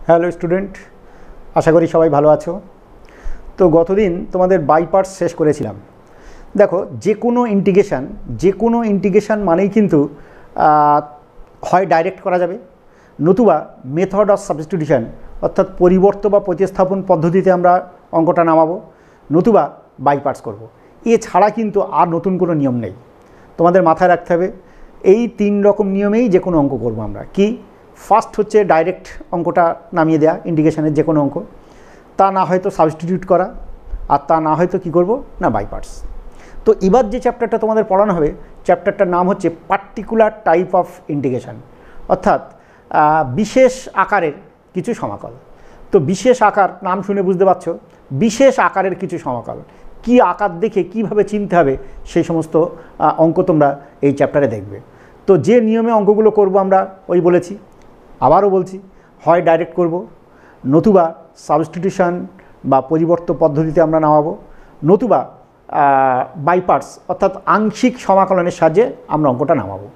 Hello student, আশা করি সবাই ভালো আছো। তো গতদিন তোমাদের বাই পার্টস শেষ করেছিলাম। দেখো, যে কোনো ইন্টিগ্রেশন মানেই কিন্তু হয় ডাইরেক্ট করা যাবে, নতুবা মেথড অফ সাবস্টিটিউশন অর্থাৎ পরিবর্তন বা প্রতিস্থাপন পদ্ধতিতে আমরা অঙ্কটা নামাবো, নতুবা বাই পার্টস করবো। এছাড়া কিন্তু আর নতুন কোনো নিয়ম নেই। তোমাদের মাথায় রাখতে হবে এই 3 রকম নিয়মেই যে কোনো অঙ্ক করবো আমরা। কি? ফার্স্ট হচ্ছে ডাইরেক্ট অঙ্কটা নামিয়ে দেওয়া, ইন্টিগ্রেশনের যে কোনো অঙ্ক, তা না হয়তো সাবস্টিটিউট করা, আর তা না হয়তো কী করবো না বাই পার্টস। তো এবার যে চ্যাপ্টারটা তোমাদের পড়ানো হবে, চ্যাপ্টারটার নাম হচ্ছে পার্টিকুলার টাইপ অফ ইন্টিগ্রেশন, অর্থাৎ বিশেষ আকারের কিছু সমাকল। তো বিশেষ আকার নাম শুনে বুঝতে পারছো, বিশেষ আকারের কিছু সমাকল কি আকার দেখে কিভাবে চিনতে হবে সেই সমস্ত অঙ্ক তোমরা এই চ্যাপ্টারে দেখবে। তো যে নিয়মে অঙ্কগুলো করব আমরা ওই বলেছি, আবারও বলছি, হয় ডাইরেক্ট করব, নতুবা সাবস্টিটিউশন বা পরিবর্তন পদ্ধতিতে আমরা নামাবো, নতুবা বাই পার্টস অর্থাৎ আংশিক সমাকলনের সাহায্যে আমরা অঙ্কটা নামাবো।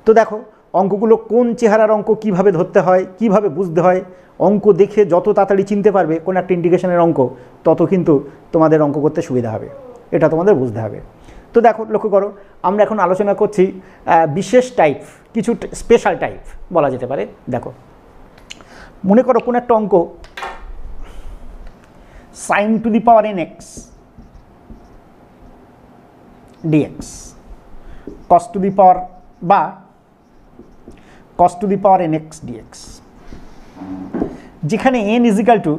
তো দেখো, অঙ্কগুলো কোন চেহারার অঙ্ক কিভাবে ধরতে হয়, কিভাবে বুঝতে হয়, অঙ্ক দেখে যত তাড়াতাড়ি চিনতে পারবে কোন একটা ইন্টিগ্রেশনের অঙ্ক, তত কিন্তু তোমাদের অঙ্ক করতে সুবিধা হবে, এটা তোমাদের বুঝতে হবে। তো দেখো, লক্ষ্য করো, আমরা এখন আলোচনা করছি বিশেষ টাইপ, কিছু স্পেশাল টাইপ বলা যেতে পারে। দেখো, মনে করো কোন একটা অঙ্ক sin to the power nx dx, cos to the power বা cos to the power nx dx, যেখানে n ইজিক্যাল টু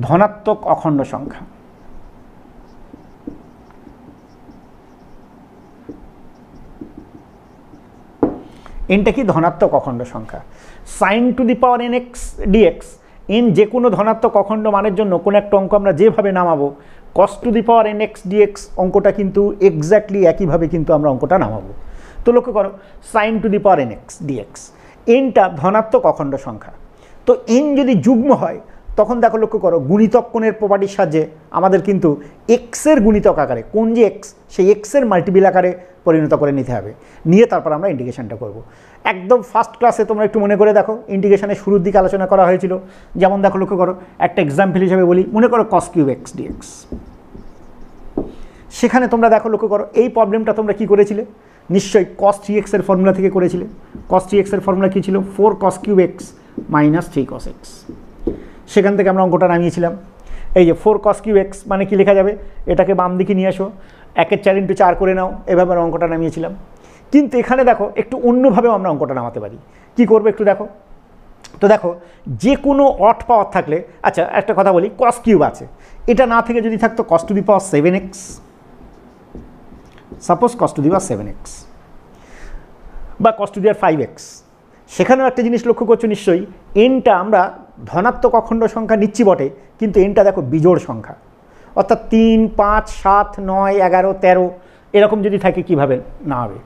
ধনাত্মক অখণ্ড সংখ্যা। এনটা কি? ধনাত্মক অখণ্ড সংখ্যা। Sine to the power nx dx, n যে কোনো ধনাত্মক অখণ্ড মানের জন্য কোনো একটা অঙ্ক আমরা যেভাবে নামাবো, cos to the power nx dx অঙ্কটা কিন্তু এক্স্যাক্টলি একইভাবে কিন্তু আমরা অঙ্কটা নামাবো। তো লক্ষ্য করো, sine to the power nx dx, এনটা ধনাত্মক অখণ্ড সংখ্যা। তো এন যদি যুগ্ম হয় তখন দেখো, লক্ষ্য করো, গুণিতক কোণের প্রপার্টির সাহায্যে আমাদের কিন্তু এক্সের গুণিতক আকারে, কোন যে এক্স, সেই এক্সের মাল্টিপিল আকারে পরিণত করে নিতে হবে, নিয়ে তারপর আমরা ইন্টিগ্রেশনটা করব। একদম ফার্স্ট ক্লাসে তোমরা একটু মনে করে দেখো, ইন্টিগ্রেশনের শুরুর দিকে আলোচনা করা হয়েছিল। যেমন দেখো, লক্ষ্য করো, একটা এক্সাম্পল হিসেবে বলি, মনে করো cos কিউব x dx। সেখানে তোমরা দেখো, লক্ষ্য করো, এই প্রবলেমটা তোমরা কি করেছিলে? নিশ্চয়ই cos 3x এর ফর্মুলা থেকে করেছিলে। cos 3x এর ফর্মুলা কী ছিল? 4 cos cube x minus 3 cos x। সেখান থেকে আমরা অঙ্কটা নামিয়েছিলাম। এই যে 4 cos কিউব x মানে কি লেখা যাবে? এটাকে বাম দিকে নিয়ে আসো, 1-এর 4 × 4 করে নাও, এভাবে আমরা অঙ্কটা নামিয়েছিলাম। কিন্তু এখানে দেখো, একটু অন্যভাবেও আমরা অঙ্কটা নামাতে পারি। কি করবো একটু দেখো। তো দেখো, যে কোনো অড পাওয়ার থাকলে, আচ্ছা একটা কথা বলি, cos কিউব আছে, এটা না থেকে যদি থাকতো cos to the power 7x, suppose cos to the power 7x বা cos to the power 5x, সেখানেও একটা জিনিস লক্ষ্য করছো নিশ্চয়ই, এনটা আমরা ধনাত্মক অখণ্ড সংখ্যা নিচ্ছি বটে, কিন্তু এনটা দেখো বিজোড় সংখ্যা, অর্থাৎ 3, 5, 7, 9, 11, 13 এরকম যদি থাকে কীভাবে না হবে।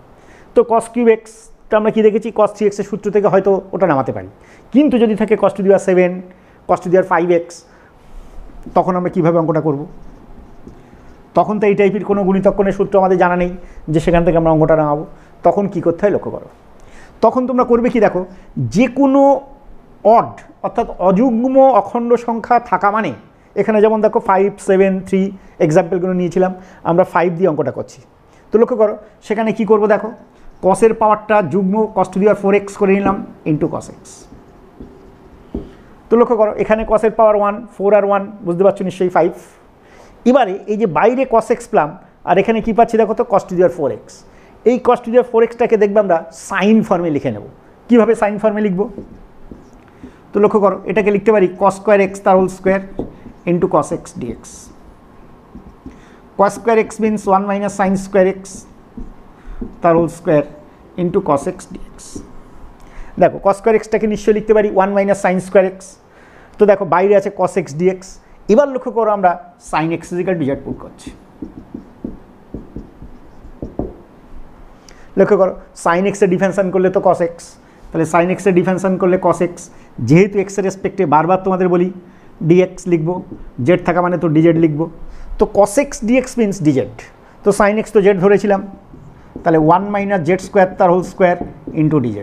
তো cos কিউব এক্সটা আমরা কি দেখেছি? cos 3x এর সূত্র থেকে হয়তো ওটা নামাতে পারি, কিন্তু যদি থাকে cos to the power 7, cos to the power 5x, তখন আমরা কীভাবে অঙ্কটা করব? তখন তো এই টাইপের কোনো গুণিতক কোণের সূত্র আমাদের জানা নেই যে সেখান থেকে আমরা অঙ্কটা নামাবো। তখন কি করতে হয় লক্ষ্য করো। তখন তোমরা করবে কি? দেখো, যে কোনো অড অর্থাৎ অযুগ্ম অখণ্ড সংখ্যা থাকা মানে, এখানে যেমন দেখো 5, 7, 3 এক্সাম্পলগুলো নিয়েছিলাম, আমরা 5 দিয়ে অঙ্কটা করছি। তো লক্ষ্য করো, সেখানে কি করব দেখো, কসের পাওয়ারটা যুগ্ম cos to the power 4x করে নিলাম ইন্টু cos x। তো লক্ষ্য করো, এখানে কসের পাওয়ার 1, 4 আর 1 বুঝতে পারছো নিশ্চয়ই 5। এবারে এই যে বাইরে cos x প্লাম, আর এখানে কি পাচ্ছি দেখো তো cos to the power 4x। এই cos টু দি পাওয়ার 4xটাকে দেখবে আমরা সাইন ফর্মে লিখে নেব। কীভাবে সাইন ফর্মে লিখব? তো লক্ষ্য করো, এটাকে লিখতে পারি cos স্কোয়ার x তার whole square into cos x dx। cos square x means 1 minus sine square x তার whole square into cos x dx। দেখো, cos স্কোয়ার এক্সটাকে নিশ্চয়ই লিখতে পারি 1 মাইনাস সাইন স্কোয়ার x। তো দেখো, বাইরে আছে cos x dx। এবার লক্ষ্য করো, আমরা sine x is equal to z put করছি। লক্ষ্য করো, সাইন এক্সের ডিফারেন্সিয়েশন করলে তো cos x, তাহলে সাইন এক্সের ডিফারেন্সিয়েশন করলে cos x, যেহেতু এক্সের রেসপেক্টে বারবার তোমাদের বলি dx লিখবো, জেড থাকা মানে তো dz লিখবো। তো cos x dx means dz, তো সাইন x তো জেড ধরেছিলাম, তাহলে 1 মাইনাস জেড স্কোয়ার তার হোল স্কোয়ার ইন্টু dz।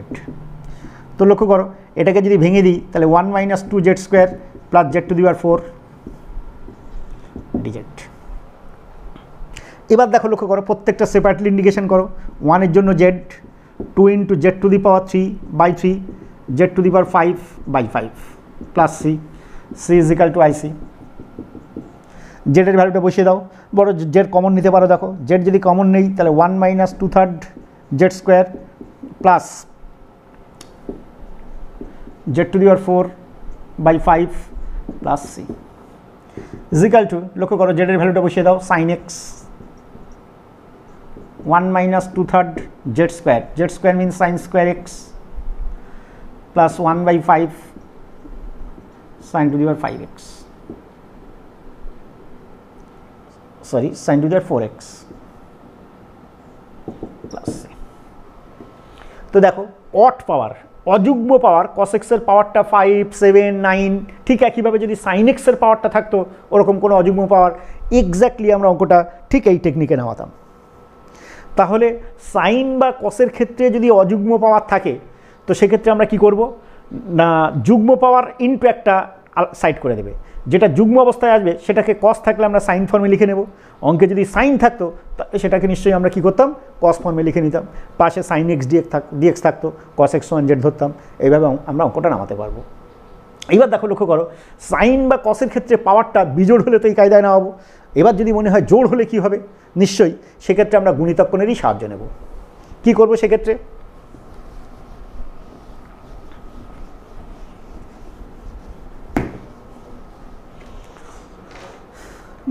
তো লক্ষ্য করো এটাকে যদি ভেঙে দিই তাহলে 1 minus 2 Z square plus z to the power 4 DZ. এবার দেখো লক্ষ্য করো প্রত্যেকটা সেপারেটলি ইন্ডিকেশন করো। 1 এর জন্য z, 2 into z to the power 3/3, z to the power 5/5 plus c, c is equal to IC. জেডের ভ্যালুটা বসিয়ে দাও, বড় জেড কমন নিতে পারো। দেখো জেড যদি কমন নেই তাহলে 1 minus 2/3 z square plus z to the power 4/5 plus c is equal to, লক্ষ্য করো জেডের ভ্যালুটা বসিয়ে দাও, sine x 1 minus 2/3 z square means sine square x plus 1/5 sine to the power 5x, sorry sine to the power 4x plus c. তো দেখো odd পাওয়ার, অযুগ্ম পাওয়ার cos x এর পাওয়ারটা 5, 7, 9, ঠিক একইভাবে যদি sin x এর পাওয়ারটা থাকতো ওরকম কোনো অযুগ্ম পাওয়ার, এক্স্যাক্টলি আমরা অঙ্কটা ঠিক এই টেকনিকে নেওয়াতাম। তাহলে সাইন বা কসের ক্ষেত্রে যদি অযুগ্ম পাওয়ার থাকে তো সেক্ষেত্রে আমরা কি করব না, যুগ্ম পাওয়ার ইনটু একটা সাইড করে দেবে, যেটা যুগ্ম অবস্থায় আসবে সেটাকে কস থাকলে আমরা সাইন ফর্মে লিখে নেব, অঙ্কে যদি সাইন থাকতো সেটাকে নিশ্চয়ই আমরা কি করতাম কস ফর্মে লিখে নিতাম, পাশে সাইন এক্স ডিএক্স থাকতো, কস এক্স ওয়ান জেড ধরতাম, এইভাবে আমরা অঙ্কটা নামাতে পারবো। এবার দেখো লক্ষ্য করো সাইন বা কসের ক্ষেত্রে পাওয়ারটা বিজোড় হলে তো এই কায়দায় নামাবো। এবার যদি মনে হয় জোড় হলে কি হবে, নিশ্চয়ই সেক্ষেত্রে আমরা গুণিতক কোণেরই সাহায্য নেব। কি করব সেক্ষেত্রে,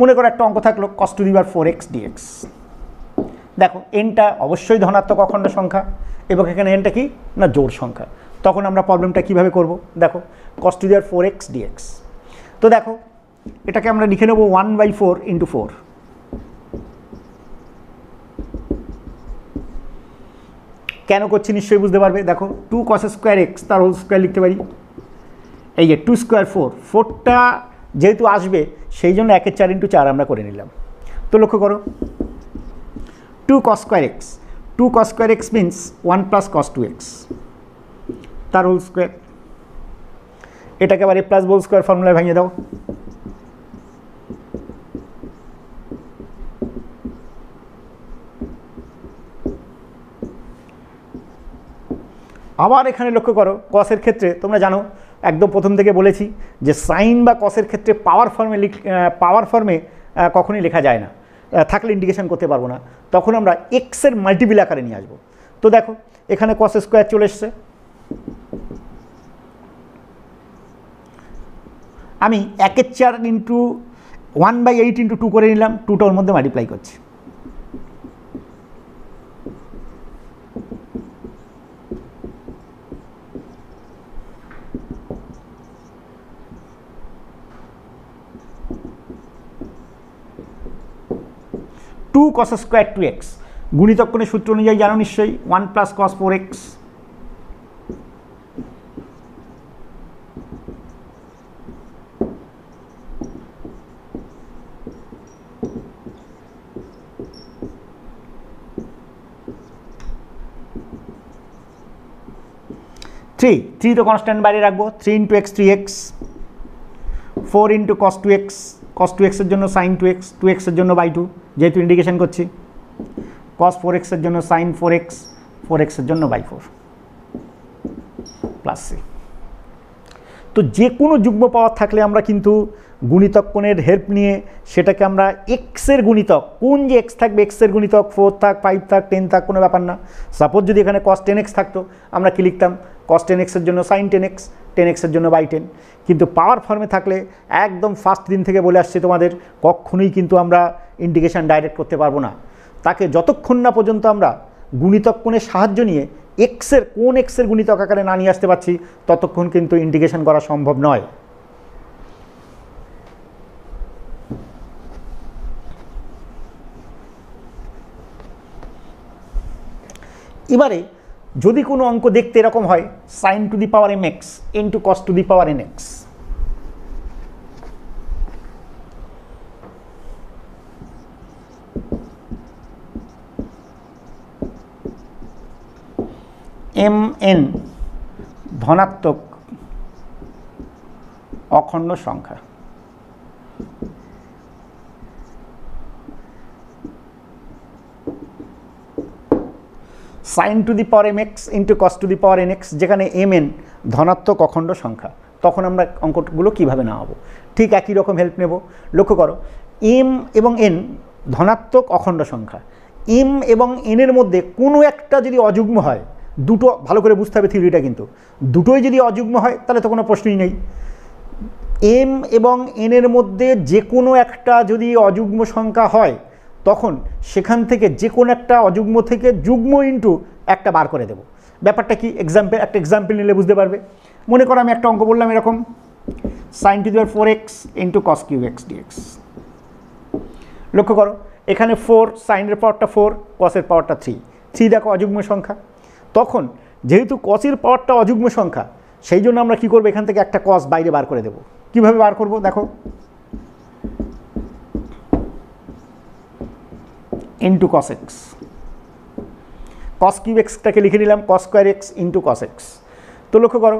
মনে করো একটা অঙ্ক থাকলো cos to the power 4x dx। দেখো এনটা অবশ্যই ধনাত্মক অখণ্ড সংখ্যা এবং এখানে এনটা কি না জোড় সংখ্যা, তখন আমরা প্রবলেমটা কিভাবে করব, দেখো cos to the power 4x dx। তো দেখো এটাকে আমরা লিখে নেব 1/4 ইন্টু 4, কেন করছি নিশ্চয়ই বুঝতে পারবে। দেখো 2 cos স্কোয়ার এক্স তার হোল স্কোয়ার লিখতে পারি, এই যে 2 স্কোয়ার 4টা যেহেতু আসবে সেই জন্য 1/4 ইন্টু 4 আমরা করে নিলাম। তো লক্ষ্য করো 2 cos square x, 2 cos square x means 1 plus cos 2x তার হোল স্কোয়ার, এটাকে আবার a প্লাস হোল স্কোয়ার ফর্মুলায় ভেঙে দাও। আবার এখানে লক্ষ্য করো কসের ক্ষেত্রে তোমরা জানো একদম প্রথম থেকে বলেছি যে সাইন বা কসের ক্ষেত্রে পাওয়ার ফর্মে কখনোই লেখা যায় না, থাকলে ইন্ডিকেশন করতে পারবো না, তখন আমরা এক্সের মাল্টিপিল আকারে নিয়ে আসবো। তো দেখো এখানে কস স্কোয়ার চলে এসছে, আমি 1/4 ইন্টু 1/8 ইন্টু 2 করে নিলাম, 2টা ওর মধ্যে মাল্টিপ্লাই করছি। টু cos স্কোয়ার 2x, গুণিতক কোণের সূত্র অনুযায়ী জানো নিশ্চয়ই 1 প্লাস cos 4x, থ্রি তো কনস্ট্যান্ট বাইরে রাখবো, 3 into x 3x, 4 into cos 2x, cos 2x এর জন্য sin 2x, 2x এর জন্য বাই 2 যেহেতু ইন্ডিকেশন করছি, cos 4x এর জন্য sin 4x, 4x এর জন্য বাই 4 প্লাস সি। তো যে কোনো যুগ্ম পাওয়ার থাকলে আমরা কিন্তু গুণিতক কোণের হেল্প নিয়ে সেটাকে আমরা এক্সের গুণিতক, কোন যে এক্স থাকবে এক্সের গুণিতক 4 থাক 5 থাক 10 থাক কোনো ব্যাপার না। সাপোজ যদি এখানে cos 10x থাকতো আমরা কি লিখতাম, cos 10x এর জন্য sin 10x, 10x এর জন্য বাই 10। কিন্তু পাওয়ার ফর্মে থাকলে একদম ফার্স্ট দিন থেকে বলে আসছি তোমাদের কখনোই কিন্তু আমরা ইন্ডিকেশন ডাইরেক্ট করতে পারবো না, তাকে যতক্ষণ না পর্যন্ত আমরা গুণিতক কোণের সাহায্য নিয়ে কোন এক্সের গুণিতক আকারে না নিয়ে আসতে পারছি ততক্ষণ কিন্তু ইন্টিগ্রেশন করা সম্ভব নয়। এবারে যদি কোনো অঙ্ক দেখতে এরকম হয় sin to the power mx into cos to the power nx, mn ধনাত্মক অখণ্ড সংখ্যা। sin to the power mx into cos to the power nx, যেখানে mn ধনাত্মক অখণ্ড সংখ্যা, তখন আমরা অঙ্কগুলো কীভাবে নামাবো? ঠিক একই রকম হেল্প নেব। লক্ষ্য করো, m এবং n ধনাত্মক অখণ্ড সংখ্যা, m এবং n এর মধ্যে কোনো একটা যদি অযুগ্ম হয়, দুটো ভালো করে বুঝতে হবে থিওরিটা, কিন্তু দুটোই যদি অযুগ্ম হয় তাহলে তো কোনো প্রশ্নই নেই। m এবং n এর মধ্যে যে কোনো একটা যদি অযুগ্ম সংখ্যা হয়, তখন সেখান থেকে যে কোনো একটা অযুগ্ম থেকে যুগ্ম ইন্টু একটা বার করে দেব। ব্যাপারটা কি? একটা এক্সাম্পল নিলে বুঝতে পারবে। মনে করো আমি একটা অঙ্ক বললাম এরকম, sin to the power 4x into cos cube x dx। লক্ষ্য করো, এখানে 4, সাইনের পাওয়ারটা 4, কসের পাওয়ারটা 3 দেখো অযুগ্ম সংখ্যা। তখন যেহেতু কসের পাওয়ারটা অযুগ্ম সংখ্যা, সেই জন্য আমরা কি করব, এখান থেকে একটা কস বাইরে বার করে দেব। কিভাবে বার করব দেখো, into cos x, cos cube এক্সটাকে লিখে নিলাম cos square x into cos x। তো লক্ষ্য করো,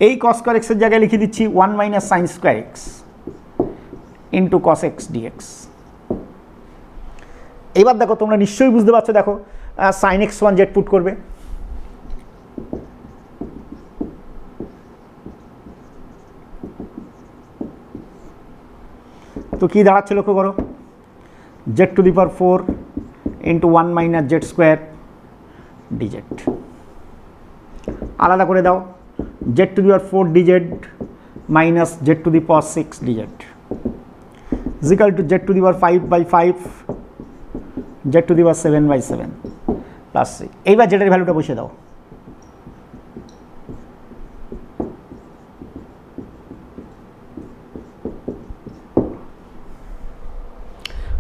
এই cos স্কোয়ার এক্সের জায়গায় লিখে দিচ্ছি 1 minus sine square x into cos x dx। এবার দেখো, তোমরা নিশ্চয়ই বুঝতে পারছো, দেখো সাইন এক্স 1 জেড পুট করবে, তো কি দাঁড়াচ্ছে লক্ষ্য করো, z to the power 4 into 1 minus z square dz. আলাদা করে দাও, z to the power 4 dz minus z to the power 6 dz is equal to z to the power 5/5 z to the power 7/7 plus 3। এইবার জেডের ভ্যালুটা বসিয়ে দাও।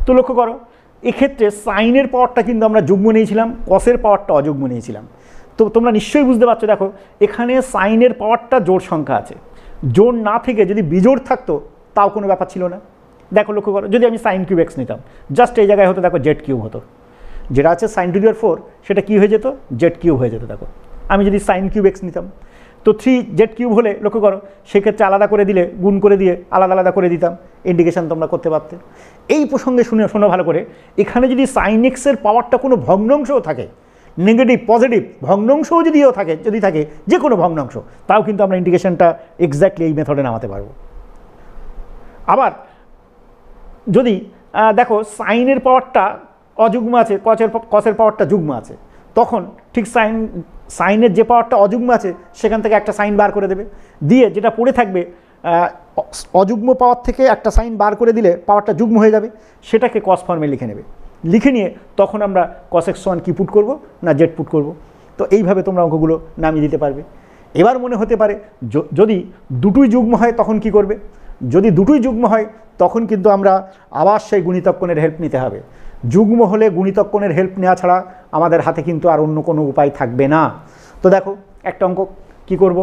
তো লক্ষ্য করো, এক্ষেত্রে সাইনের পাওয়ারটা কিন্তু আমরা যুগ্ম নিয়েছিলাম, কসের পাওয়ারটা অযুগ্ম নিয়েছিলাম। তো তোমরা নিশ্চয়ই বুঝতে পারছো, দেখো এখানে সাইনের পাওয়ারটা জোড় সংখ্যা আছে, জোড় না থেকে যদি বিজোড় থাকতো তাও কোনো ব্যাপার ছিল না। দেখো লক্ষ্য করো, যদি আমি সাইন কিউব এক্স নিতাম, জাস্ট এই জায়গায় হতো দেখো জেড কিউব হতো, যেটা আছে সাইন টু দি পাওয়ার 4 সেটা কী হয়ে যেত, জেড কিউব হয়ে যেত। দেখো আমি যদি সাইন কিউব এক্স নিতাম, তো 3 জেড কিউব হলে লক্ষ্য করো, সেক্ষেত্রে আলাদা করে দিলে, গুণ করে দিয়ে আলাদা আলাদা করে দিতাম, ইন্ডিকেশান তোমরা করতে পারতে। এই প্রসঙ্গে শোনো ভালো করে, এখানে যদি সাইন এক্সের পাওয়ারটা কোনো ভগ্নাংশও থাকে, নেগেটিভ পজিটিভ ভগ্নাংশও যদি থাকে যে কোনো ভগ্নাংশ, তাও কিন্তু আমরা ইন্ডিকেশানটা এক্স্যাক্টলি এই মেথডে নামাতে পারবো। আবার যদি দেখো সাইনের পাওয়ারটা অযুগ্ম আছে, কসের পাওয়ারটা যুগ্ম আছে, তখন ঠিক সাইনের যে পাওয়ারটা অযুগ্ম আছে সেখান থেকে একটা সাইন বার করে দেবে, দিয়ে যেটা পড়ে থাকবে অযুগ্ম পাওয়ার থেকে একটা সাইন বার করে দিলে পাওয়ারটা যুগ্ম হয়ে যাবে, সেটাকে কস ফর্মে লিখে নেবে। লিখে নিয়ে তখন আমরা cos x 1 কি পুট করব না জেড পুট করব। তো এইভাবে তোমরা অঙ্কগুলো নামিয়ে দিতে পারবে। এবার মনে হতে পারে যদি দুটোই যুগ্ম হয় তখন কি করবে? যদি দুটোই যুগ্ম হয় তখন কিন্তু আমরা আবার সেই গুণিতক কোণের হেল্প নিতে হবে। যুগ্ম হলে গুণিতক কোণের হেল্প নেওয়া ছাড়া আমাদের হাতে কিন্তু আর অন্য কোনো উপায় থাকবে না। তো দেখো একটা অঙ্ক কি করব,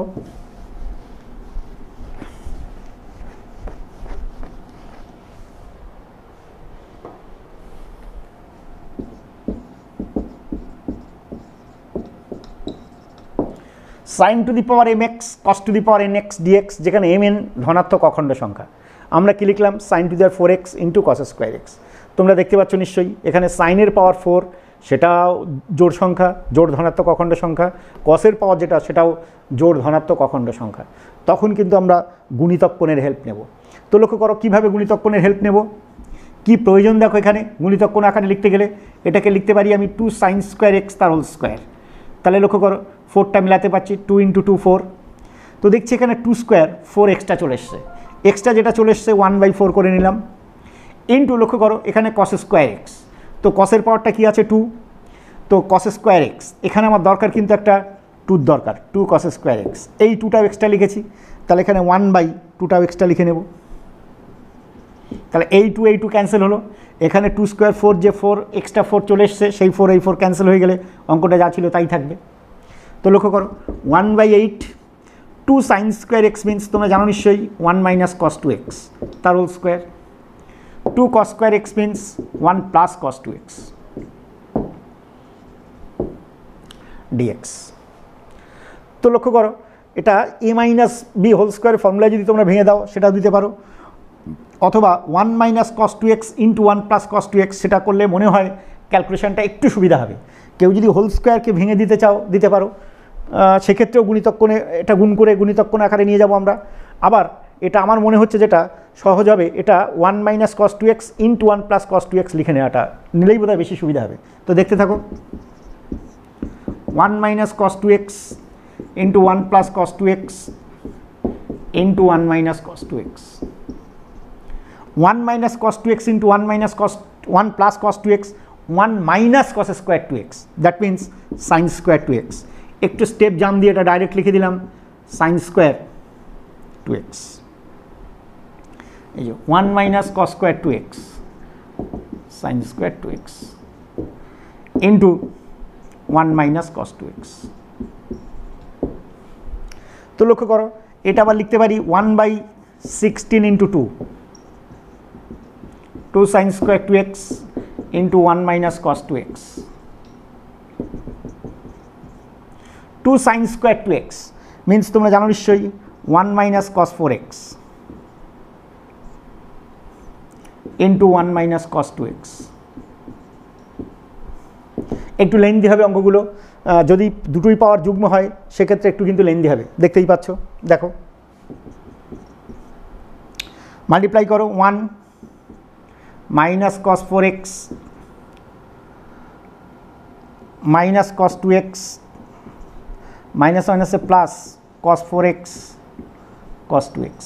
sin to the power mx cos to the power nx dx, যেখানে mn ধনাত্মক অখণ্ড সংখ্যা, আমরা কি লিখলাম sin to the power 4x into cos square x. তোমরা দেখতে পাচ্ছ নিশ্চয়ই এখানে সাইনের পাওয়ার 4 সেটাও জোড় সংখ্যা, জোড় ধনাত্মক অখণ্ড সংখ্যা, কসের পাওয়ার যেটা সেটাও জোড় ধনাত্মক অখণ্ড সংখ্যা। তখন কিন্তু আমরা গুণিতক কোণের হেল্প নেব। তো লক্ষ্য করো কীভাবে গুণিতক কোণের হেল্প নেব, কি প্রয়োজন দেখো, এখানে গুণিতক কোণ আকারে লিখতে গেলে এটাকে লিখতে পারি আমি 2 sin স্কোয়ার এক্স তার হোল স্কোয়ার। তাহলে লক্ষ্য করো 4টা মিলাতে পারছি, 2 × 2 4। তো দেখছি এখানে 2 স্কোয়ার 4 এক্সট্রা চলে এসছে, এক্সট্রা যেটা চলে এসছে 1/4 করে নিলাম, ইন্টু লক্ষ্য করো এখানে cos স্কোয়ার এক্স। তো কসের পাওয়ারটা কি আছে 2, তো cos স্কোয়ার এক্স, এখানে আমার দরকার কিন্তু একটা 2 দরকার, 2 cos স্কোয়ার এক্স। এই 2টাও এক্সট্রা লিখেছি, তাহলে এখানে 1/2টাও এক্সট্রা লিখে নেব। তাহলে এই 2 ক্যান্সেল হলো, এখানে 2 স্কোয়ার 4 যে 4 এক্সট্রা 4 চলে এসছে, সেই 4 এই 4 ক্যান্সেল হয়ে গেলে অঙ্কটা যা ছিল তাই থাকবে। তো লক্ষ্য করো 1/8 2 sin স্কোয়ার এক্স মিনস তোমরা জানো নিশ্চয়ই 1 মাইনাস cos 2x তার whole square, 2 cos square x means 1 plus cos 2x। Dx. তো লক্ষ্য করো এটা a minus b whole square formula যদি তোমরা ভেঙে দাও সেটাও দিতে পারো, অথবা 1 minus cos two x into 1 plus cos two x, সেটা করলে মনে হয় ক্যালকুলেশনটা একটু সুবিধা হবে। কেউ যদি হোল স্কোয়ারকে ভেঙে দিতে চাও দিতে পারো, সেক্ষেত্রেও গুণিতক কোণে এটা গুণ করে গুণিতক কোণ আকারে নিয়ে যাব আমরা। আবার এটা আমার মনে হচ্ছে যেটা সহজ হবে, এটা 1 minus cos two x into 1 plus cos two x লিখে নেওয়াটা নিলেই বোধহয় বেশি সুবিধা হবে। তো দেখতে থাকো, 1 minus cos two x into 1 plus cos two x into 1 minus cos two x, 1 minus cos two x into 1 minus cos 1 plus cos two x, 1 minus cos square two x, that means sine square two x. একটু step jump দিয়ে এটা direct লিখে দিলাম sign square two x, এই যে 1 minus cos square two x sine square two x into 1 minus cos two x. তো লক্ষ্য করো এটা আবার লিখতে পারি 1/16 into 2 sine square two x into 1 minus cos two x, 2 sine square two x means তোমরা জানো নিশ্চয়ই 1 minus cos 4x into 1 minus cos 2x। একটু লেন্দি হবে অঙ্কগুলো, যদি দুটোই পাওয়ার যুগ্ম হয় সেক্ষেত্রে একটু কিন্তু লেন্দি হবে, দেখতেই পাচ্ছ। দেখো মাল্টিপ্লাই করো 1 minus cos 4x minus cos 2x minus মাইনাসে প্লাস কস 4x কস 2x।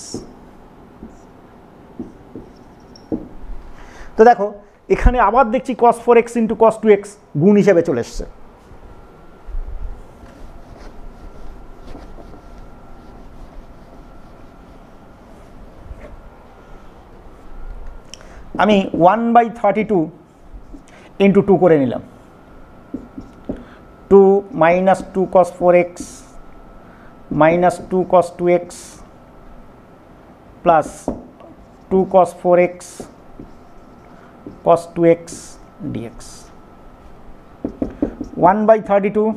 তো দেখো এখানে আবার দেখছি কস 4x ইন্টু কস 2x গুণ হিসেবে চলে এসছে। আমি 1/32 ইন্টু 2 করে নিলাম, 2 মাইনাস 2 কস 4x মাইনাস 2 কস 2x প্লাস 2 কস 4x cos 2x dx, 1/32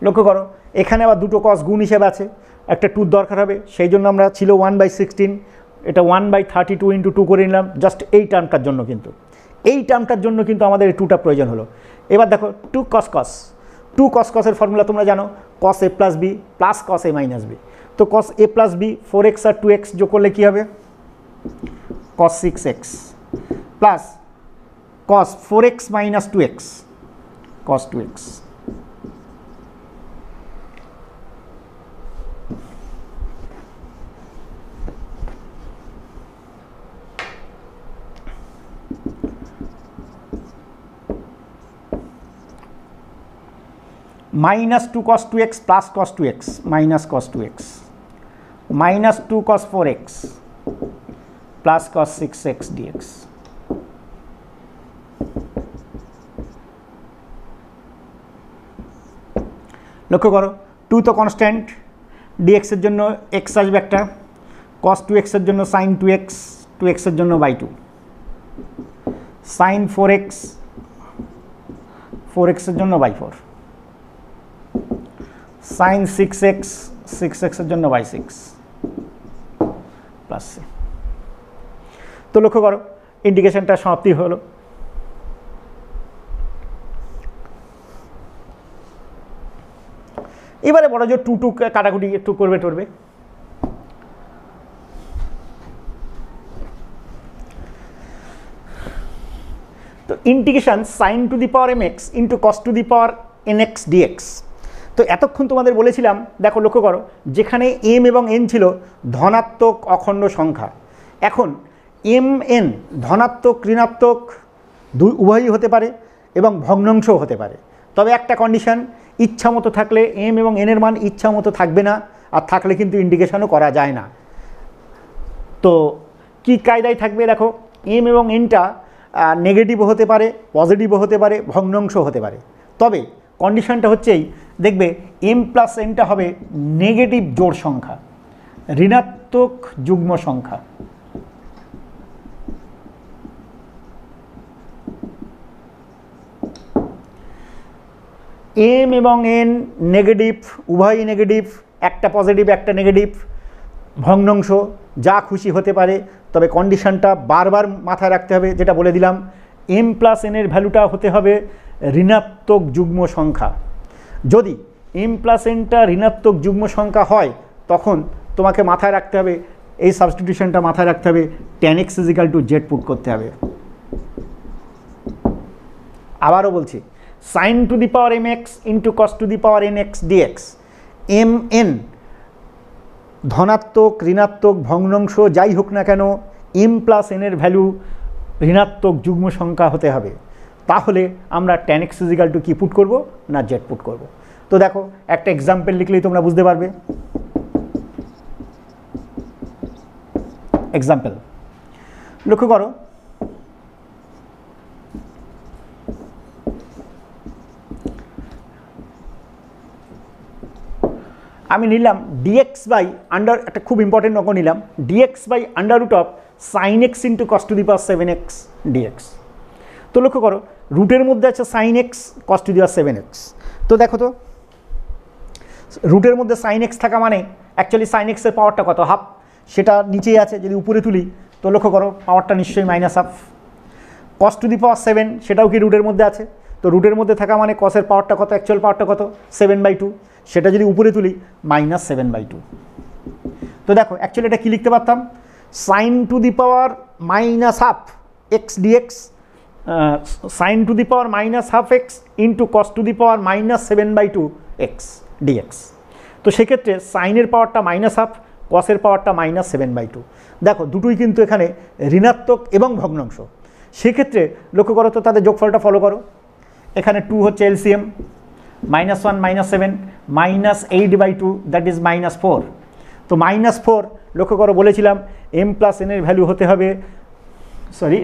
লক্ষ্য করো এখানে আবার দুটো কস গুণ হিসেবে আছে, একটা 2 দরকার হবে, সেই জন্য আমরা ছিল 1/16, এটা 1/32 ইন্টু 2 করে নিলাম জাস্ট এই টার্মটার জন্য। কিন্তু এই টার্মটার জন্য কিন্তু আমাদের এই 2টা প্রয়োজন হলো। এবার দেখো 2 cos cos, 2 cos cos এর ফর্মুলা তোমরা জানো, cos a plus b plus cos a minus b. তো cos a plus b 4x আর 2x যোগ করলে কী হবে, cos 6x plus cos 4x minus 2x cos 2x। Minus 2 cos 2x plus cos 2x minus cos 2x minus 2 cos 4x plus cos 6x dx। লক্ষ্য করো 2 তো constant, dx এর জন্য x আসবে একটা, cos 2x এর জন্য sin 2x, 2x এর জন্য /2, sin 4x, 4x এর জন্য /4, sin 6x, 6x এর জন্য /6 প্লাস c। তো লক্ষ্য করো ইন্টিগ্রেশনটা সমাপ্তি হলো। এবারে বড় যে 2 কাটাকুটি একটু করবে টরবে। তো integration sin to the power mx into cos to the power nx dx। তো এতক্ষণ তোমাদের বলেছিলাম, দেখো লক্ষ্য করো যেখানে m এবং n ছিল ধনাত্মক অখণ্ড সংখ্যা, এখন mn ধনাত্মক ঋণাত্মক উভয়ই হতে পারে এবং ভগ্নাংশও হতে পারে। তবে একটা কন্ডিশন, ইচ্ছা মতো থাকলে m এবং n এর মান ইচ্ছা মতো থাকবে না, আর থাকলে কিন্তু ইন্টিগ্রেশনও করা যায় না। তো কি কায়দায় থাকবে দেখো, m এবং nটা নেগেটিভও হতে পারে, পজিটিভও হতে পারে, ভগ্নাংশও হতে পারে। তবে কন্ডিশনটা হচ্ছেই দেখবে m প্লাস nটা হবে নেগেটিভ জোড় সংখ্যা, ঋণাত্মক যুগ্ম সংখ্যা। এম এবং এন নেগেটিভ, উভয়ই নেগেটিভ, একটা পজিটিভ একটা নেগেটিভ, ভগ্নাংশ যা খুশি হতে পারে, তবে কন্ডিশনটা বারবার মাথায় রাখতে হবে, যেটা বলে দিলাম, এম প্লাস এনের ভ্যালুটা হতে হবে ঋণাত্মক যুগ্ম সংখ্যা। যদি এম প্লাস এনটা ঋণাত্মক যুগ্ম সংখ্যা হয় তখন তোমাকে মাথায় রাখতে হবে, এই সাবস্টিটিউশনটা মাথায় রাখতে হবে, tan x = z পুট করতে হবে। আবারও বলছি, sin to the power mx into cos to the power nx dx, mn ধনাত্মক ঋণাত্মক ভগ্নাংশ যাই হোক না কেন, এম প্লাস এনের ভ্যালু ঋণাত্মক যুগ্ম সংখ্যা হতে হবে। তাহলে আমরা tan x = কি পুট করব না z পুট করব। তো দেখো একটা এক্সাম্পল লিখলেই তোমরা বুঝতে পারবে। এক্সাম্পল লক্ষ্য করো, আমি নিলাম dx বাই আন্ডার, একটা খুব ইম্পর্টেন্ট অঙ্ক নিলাম, dx by √ sin x × cos to the power 7x dx। তো লক্ষ্য করো রুটের মধ্যে আছে sin x cos to the power 7x। তো দেখো তো রুটের মধ্যে sin x থাকা মানে অ্যাকচুয়ালি sin x এর পাওয়ারটা কত, হাফ, সেটা নিচেই আছে। যদি উপরে তুলি তো লক্ষ্য করো পাওয়ারটা নিশ্চয়ই -1/2। cos to the power 7 সেটাও কি রুটের মধ্যে আছে, তো রুটের মধ্যে থাকা মানে cos-এর পাওয়ারটা কত, অ্যাকচুয়াল পাওয়ারটা কত, 7/2, সেটা যদি উপরে তুলি -7/2। তো দেখো অ্যাকচুয়ালি এটা কি লিখতে পারতাম, sin to the power -1/2 x dx, sin to the power -1/2 x into cos to the power -7/2 x dx। তো সেক্ষেত্রে সাইনের পাওয়ারটা -1/2, কসের পাওয়ারটা -7/2। দেখো দুটোই কিন্তু এখানে ঋণাত্মক এবং ভগ্নাংশ। সেক্ষেত্রে লক্ষ্য করো তো তাদের যোগফলটা ফলো করো। এখানে 2 হচ্ছে এলসিএম, -1 -7 -8/2 দ্যাট ইজ -4। তো -4 লক্ষ্য করো বলেছিলাম এম প্লাস এনের ভ্যালু হতে হবে, সরি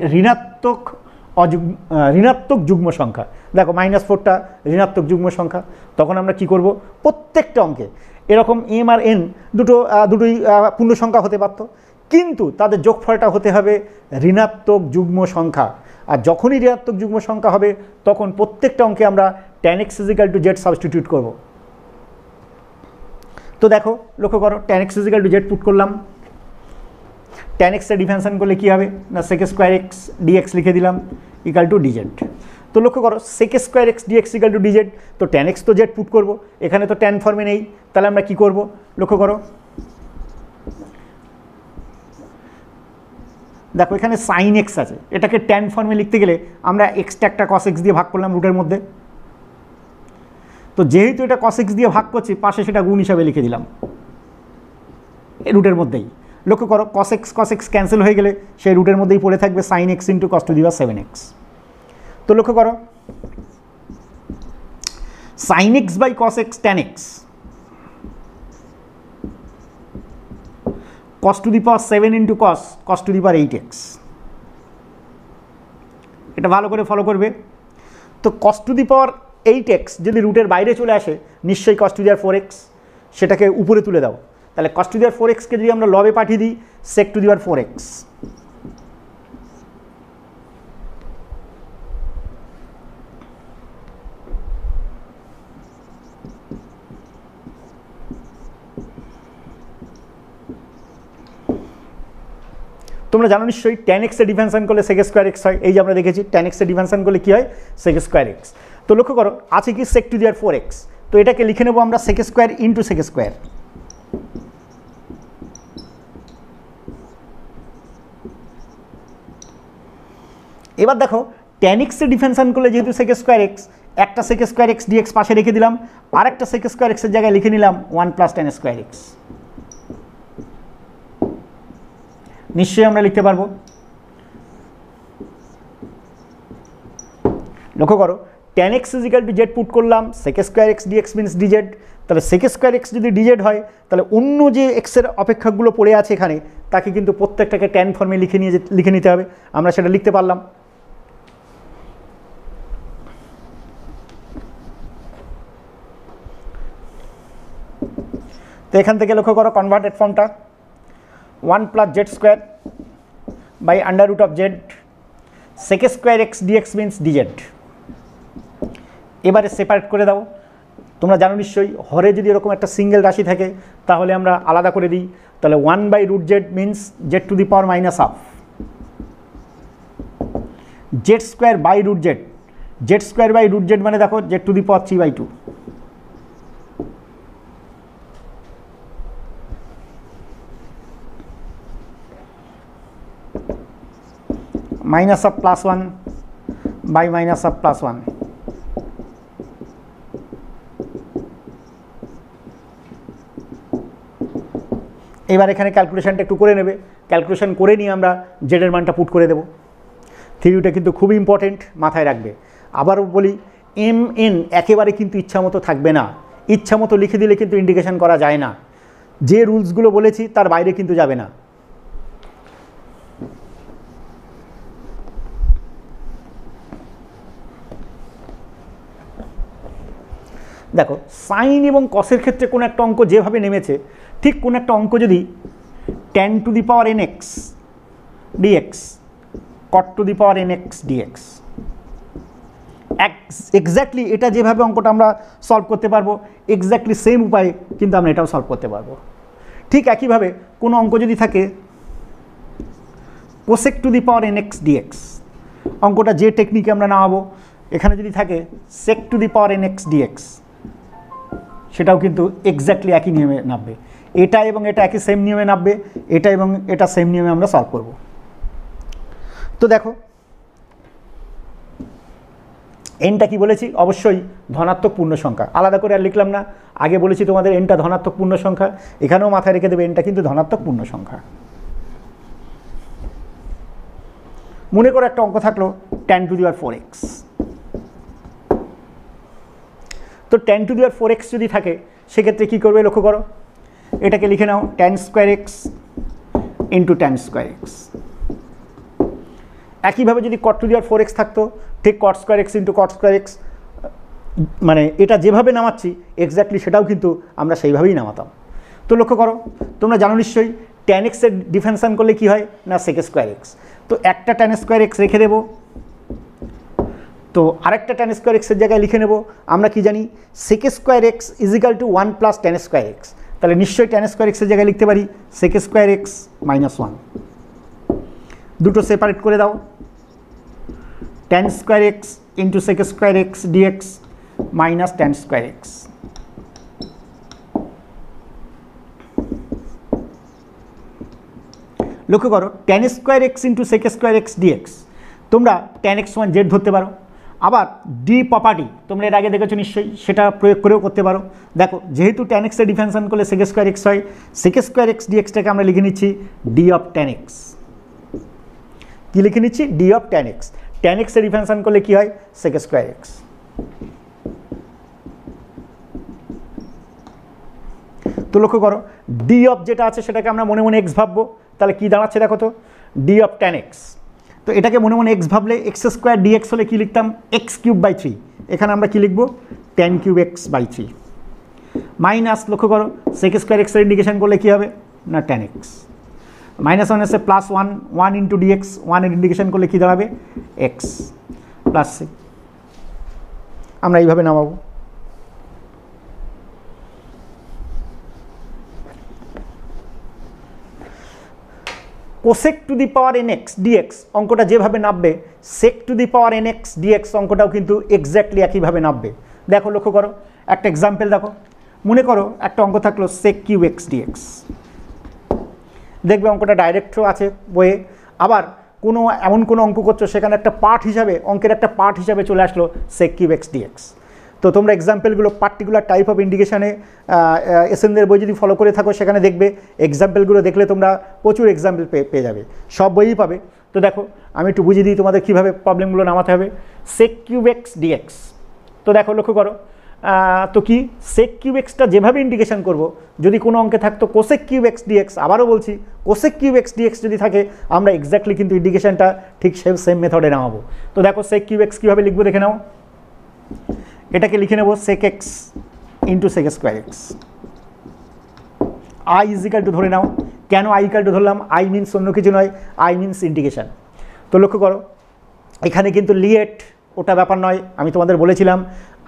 ঋণাত্মক যুগ্ম সংখ্যা। দেখো -4টা ঋণাত্মক যুগ্ম সংখ্যা, তখন আমরা কি করব, প্রত্যেকটা অঙ্কে এরকম এম আর এন দুটোই পূর্ণ সংখ্যা হতে পারত, কিন্তু তাদের যোগফলটা হতে হবে ঋণাত্মক যুগ্ম সংখ্যা। আর যখনই ঋণাত্মক যুগ্ম সংখ্যা হবে তখন প্রত্যেকটা অঙ্কে আমরা tan x = z সাবস্টিটিউট করব। তো দেখো লক্ষ্য করো tan x = z পুট করলাম, tan x এর ডিফারেন্সিয়েশন করলে কি হবে না sec² x dx লিখে দিলাম = dz। তো লক্ষ্য করো sec² x dx = dz, তো tan x তো z পুট করব, এখানে তো tan ফর্মে নেই, তাহলে আমরা কি করব, লক্ষ্য করো দেখো এখানে sin x আছে, এটাকে tan ফর্মে লিখতে গেলে আমরা এক্সটা একটা cos x দিয়ে ভাগ করলাম রুটের মধ্যে। তো যেহেতু এটা cos x দিয়ে ভাগ করছি, পাশে সেটা গুণ হিসাবে লিখে দিলাম রুটের মধ্যেই। লক্ষ্য করো cos x ক্যান্সেল হয়ে গেলে সেই রুটের মধ্যেই পড়ে থাকবে sin x × cos to the power 7x। তো লক্ষ্য করো sin x by cos x tan x cos to the power 7 into cos to the power 8x। এটা ভালো করে ফলো করবে। তো cos to the power 8x যদি রুটের বাইরে চলে আসে নিশ্চয়ই cos to the power 4x, সেটাকে উপরে তুলে দাও, তাহলে cos to the power 4x কে যদি আমরা লবে পাঠিয়ে দিই sec to the power 4x। তোমরা জানো নিশ্চয়ই tan x এর ডিফারেন্সিয়েশন করলে sec² x হয়, এই যে আমরা দেখেছি tan x এর ডিফারেন্সিয়েশন করলে কি হয় sec² x। তো লক্ষ্য করো আছে কি sec to the power 4x, তো এটাকে লিখে নেব আমরা sec² × sec²। এবার দেখো tan x এর ডিফারেন্সিয়েশন করলে যেহেতু sec² x, একটা sec² x dx পাশে রেখে দিলাম, আর একটা sec² x এর জায়গায় লিখে নিলাম 1 + tan² x। নিশ্চয়ই আমরা লিখতে পারবো। লক্ষ্য করো tan x = z পুট করলাম, sec² x dx means dz, তাহলে sec² x যদি dz হয় তাহলে অন্য যে x এর অপেক্ষকগুলো পড়ে আছে এখানে তাকে কিন্তু প্রত্যেকটাকে tan ফর্মে লিখে নিতে হবে, আমরা সেটা লিখতে পারলাম। তো এখান থেকে লক্ষ্য করো কনভার্টেড ফর্মটা 1 + z² by √z sec² x dx means dz। এবারে সেপারেট করে দাও, তোমরা জানো নিশ্চয়ই হরে যদি এরকম একটা সিঙ্গেল রাশি থাকে তাহলে আমরা আলাদা করে দিই, তাহলে 1/√z means z⁻⁻½ z²/√z, z²/√z মানে দেখো z⁻³ -1 by -1। এবার এখানে ক্যালকুলেশনটা একটু করে নেবে, ক্যালকুলেশন করে নিয়ে আমরা জেডের মানটা পুট করে দেব। থিওরিটা কিন্তু খুব ইম্পর্টেন্ট, মাথায় রাখবে। আবারও বলি, mn একেবারে কিন্তু ইচ্ছামতো থাকবে না, ইচ্ছামতো লিখে দিলে কিন্তু ইন্ডিকেশন করা যায় না, যে রুলসগুলো বলেছি তার বাইরে কিন্তু যাবে না। দেখো সাইন এবং কসের ক্ষেত্রে কোনো একটা অঙ্ক যেভাবে নেমেছে, ঠিক কোনো একটা অঙ্ক যদি tan⁻nx dx cot⁻nx dx, exactly এটা যেভাবে অঙ্কটা আমরা সলভ করতে পারবো, এক্স্যাক্টলি সেম উপায়ে কিন্তু আমরা এটাও সলভ করতে পারবো। ঠিক একইভাবে কোনো অঙ্ক যদি থাকে cosec⁻nx dx, অঙ্কটা যে টেকনিকে আমরা নামাবো, এখানে যদি থাকে sec⁻nx dx, সেটাও কিন্তু এক্স্যাক্টলি একই নিয়মে নামবে। এটা এবং এটা একই সেম নিয়মে নামবে, এটা এবং এটা সেম নিয়মে আমরা সলভ করব। তো দেখো এনটা কি বলেছি, অবশ্যই ধনাত্মক পূর্ণ সংখ্যা, আলাদা করে আর লিখলাম না। আগে বলেছি তোমাদের এনটা ধনাত্মক পূর্ণ সংখ্যা, এখানেও মাথায় রেখে দেবে এনটা কিন্তু ধনাত্মক পূর্ণ সংখ্যা। মনে করো একটা অঙ্ক থাকলো tan⁴x, তো tan⁴x যদি থাকে সেক্ষেত্রে কী করবে লক্ষ্য করো, এটাকে লিখে নাও tan² x × tan²x। একইভাবে যদি cot⁴x থাকতো, ঠিক cot² x × cot²x, মানে এটা যেভাবে নামাচ্ছি এক্স্যাক্টলি সেটাও কিন্তু আমরা সেইভাবেই নামাতাম। তো লক্ষ্য করো, তোমরা জানো নিশ্চয়ই tan x এর ডিফারেন্সিয়েশন করলে কি হয় না sec²x, তো একটা tan² x রেখে দেবো, তো আরেকটা tan² x এর জায়গায় লিখে নেব আমরা কি জানি sec² x = 1 + tan²x, তাহলে নিশ্চয়ই tan² x এর জায়গায় লিখতে পারি sec² x - 1। দুটো সেপারেট করে দাও, tan² x × sec² x dx - tan²x। লক্ষ্য করো tan² x × sec² x dx তোমরা tan x1 z ধরতে পারো, আবার ডি প্রপার্টি তোমরা এর আগে দেখেছো নিশ্চয়ই, সেটা প্রয়োগ করেও করতে পারো। দেখো যেহেতু tan x এর ডিফারেন্সিয়েশন করলে sec² x হয়, sec² x dx-টাকে আমরা লিখে নিচ্ছি d of tan x। কি লিখে নিচ্ছি? d of tan x। tan x এর ডিফারেন্সিয়েশন করলে কি হয় sec² x। তো লক্ষ্য করো d of যেটা আছে সেটাকে আমরা মনে মনে x ভাববো, তাহলে কি দাঁড়াচ্ছে দেখো তো d of tan x। তো এটাকে মনে মনে x ভাবলে x² dx হলে কি লিখতাম x³/3, এখানে আমরা কি লিখব tan³ x/3 মাইনাস, লক্ষ্য করো sec² x এর ইন্ডিকেশন করলে কি হবে না tan x, -1 এসে +1 1 × dx, 1 এর ইন্ডিকেশন করলে কি দাঁড়াবে x + c। আমরা এইভাবে নামাবো। cosec⁻nx dx অঙ্কটা যেভাবে নামবে sec⁻nx dx অঙ্কটাও কিন্তু এক্স্যাক্টলি একইভাবে নামবে। দেখো লক্ষ্য করো একটা এক্সাম্পল দেখো, মনে করো একটা অঙ্ক থাকলো sec³ x dx, দেখবে অঙ্কটা ডাইরেক্টও আছে বইয়ে, আবার কোনো এমন কোনো অঙ্ক করছো সেখানে একটা পার্ট হিসাবে, অঙ্কের একটা পার্ট হিসাবে চলে আসলো sec³ x dx। তো তোমরা এক্সাম্পলগুলো পার্টিকুলার টাইপ অফ ইন্ডিকেশানে এসএনদের বই যদি ফলো করে থাকো সেখানে দেখবে এক্সাম্পলগুলো দেখলে তোমরা প্রচুর এক্সাম্পল পেয়ে যাবে, সব বইই পাবে। তো দেখো আমি একটু বুঝিয়ে দিই তোমাদের কীভাবে প্রবলেমগুলো নামাতে হবে। sec³ x dx, তো দেখো লক্ষ্য করো, তো কি sec³ x-টা যেভাবে ইন্ডিকেশন করব, যদি কোনো অঙ্কে থাকতো cosec³ x dx, আবারও বলছি cosec³ x dx যদি থাকে আমরা এক্স্যাক্টলি কিন্তু ইন্ডিকেশনটা ঠিক সেম মেথডে নামাবো। তো দেখো sec³ x কীভাবে লিখবো দেখে নাও, এটাকে লিখে নেব sec x × sec² x। i = ধরে নাও, কেন i = ধরলাম, i মিনস অন্য কিছু নয়, i মিনস ইন্ডিকেশন। তো লক্ষ্য করো এখানে কিন্তু লিয়েট ওটা ব্যাপার নয়, আমি তোমাদের বলেছিলাম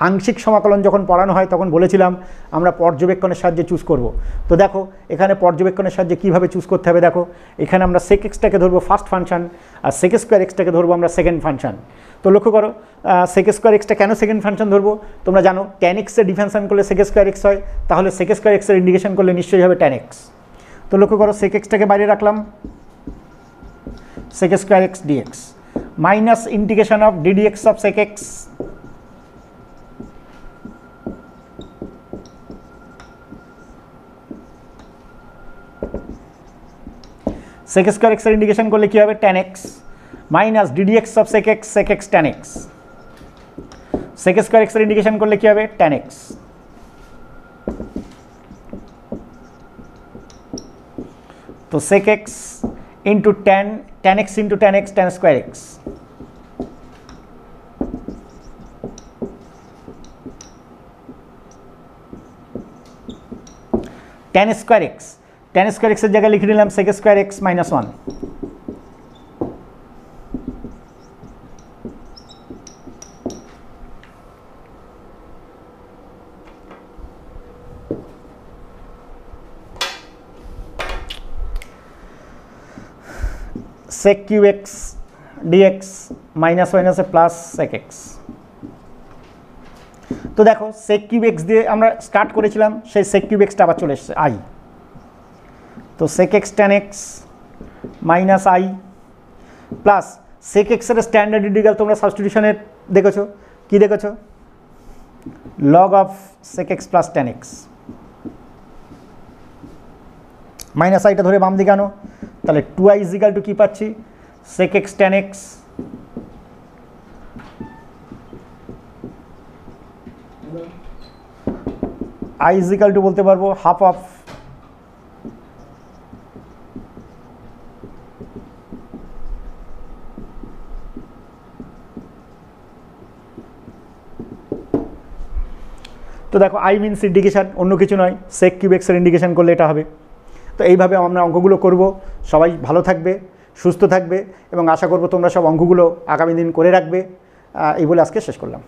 আংশিক সমাকলন যখন পড়ানো হয় তখন বলেছিলাম আমরা পর্যবেক্ষণের সাহায্যে চুজ করব। তো দেখো এখানে পর্যবেক্ষণের সাহায্যে কীভাবে চুজ করতে হবে, দেখো এখানে আমরা sec x-টাকে ধরবো ফার্স্ট ফাংশন আর sec স্কোয়ার x-টাকে ধরবো আমরা সেকেন্ড ফাংশন। তো লক্ষ্য করো sec স্কোয়ার x-টা কেন সেকেন্ড ফাংশন ধরবো, তোমরা জানো tan x-এর ডিফারেন্সিয়েশন করলে sec স্কোয়ার x হয়, তাহলে sec স্কোয়ার x-এর ইন্ডিকেশন করলে নিশ্চয়ই হবে tan x। তো লক্ষ্য করো sec x-টাকে বাইরে রাখলাম, sec square x dx minus integration of ddx of sec x sec square x এর ইন্টিগ্রেশন করলে কি হবে tan x minus ddx of sec x tan x, sec square x এর ইন্টিগ্রেশন করলে কি হবে tan x। তো sec x into tan x into tan x tan square x, tan square x এর জায়গায় লিখে নিলাম sec square x minus 1। sec cube x dx minus মাইনাসে প্লাস sec x। তো দেখো sec cube x দিয়ে আমরা স্টার্ট করেছিলাম, সেই sec cube x-টা আবার চলে এসেছে i। তো sec x tan x minus i plus sec x এর স্ট্যান্ডার্ড ইন্টিগ্রাল তোমরা সাবস্টিটিউশনের দেখেছো, কি দেখেছো log of sec x plus tan x minus আইটা ধরে বাম দিকে আনো, তাহলে 2i ইজিক্যাল টু কি পাচ্ছি sec x tan x i is equal to বলতে পারবো হাফ অফ তো দেখো i মিনস ইন্ডিকেশন, অন্য কিছু নয়, sec কিউব x এর ইন্ডিকেশন করলে এটা হবে। তো এইভাবে আমরা অঙ্কগুলো করব, সবাই ভালো থাকবে, সুস্থ থাকবে এবং আশা করব তোমরা সব অঙ্কগুলো আগামী দিন করে রাখবে। এই বলে আজকে শেষ করলাম।